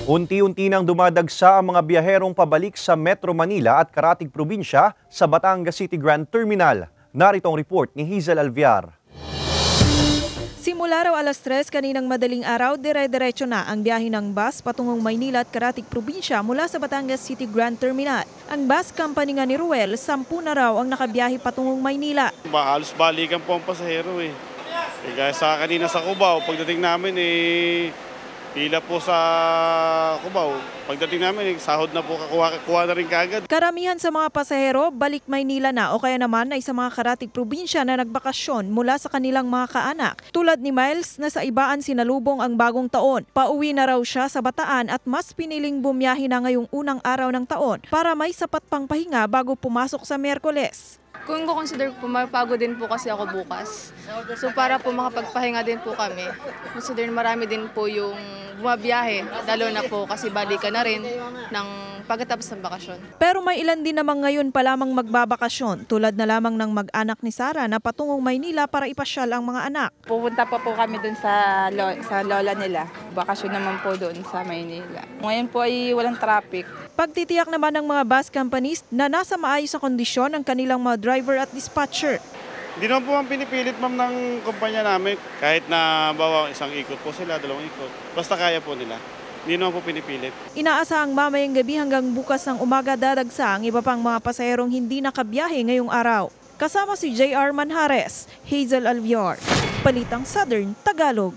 Unti-unti nang dumadagsa ang mga biyaherong pabalik sa Metro Manila at karatig probinsya sa Batangas City Grand Terminal. Narito ang report ni Hazel Alviar. Simula raw alas 3 kaninang madaling araw, dire-diretso na ang biyahe ng bus patungong Maynila at karatig probinsya mula sa Batangas City Grand Terminal. Ang bus company nga ni Ruel, 10 na raw ang nakabiyahe patungong Maynila. Halos balikan po ang pasahero Kaya sa kanina sa Cubao, pagdating namin pila po sa Cubao. Pagdating namin, sahod na po, kuha na rin kagad. Karamihan sa mga pasahero, balik Maynila na o kaya naman ay sa mga karatig probinsya na nagbakasyon mula sa kanilang mga kaanak. Tulad ni Miles na sa Ibaan sinalubong ang bagong taon. Pauwi na raw siya sa Bataan at mas piniling bumiyahe na ngayong unang araw ng taon para may sapat pang pahinga bago pumasok sa Miyerkules. Kung ko-consider po, mapagod din po kasi ako bukas. So para po makapagpahinga din po kami, consider marami din po yung bumabiyahe, lalo na po kasi balikan na rin ng pagkatapos ng bakasyon. Pero may ilan din naman ngayon pa lamang magbabakasyon, tulad na lamang ng mag-anak ni Sarah na patungong Maynila para ipasyal ang mga anak. Pupunta pa po kami dun sa lola nila. Bakasyon naman po doon sa Maynila. Ngayon po ay walang traffic. Pagtitiyak naman ng mga bus companies na nasa maayos na kondisyon ang kanilang mga driver at dispatcher. Hindi naman po ang pinipilit ma'am ng kumpanya namin. Kahit na bawa isang ikot po sila, 2 ikot. Basta kaya po nila. Hindi naman po pinipilit. Inaasahang mamayang gabi hanggang bukas ng umaga dadagsa ang iba pang mga pasaherong hindi nakabiyahe ngayong araw. Kasama si J.R. Manjares, Hazel Alviar, Balitang Southern Tagalog.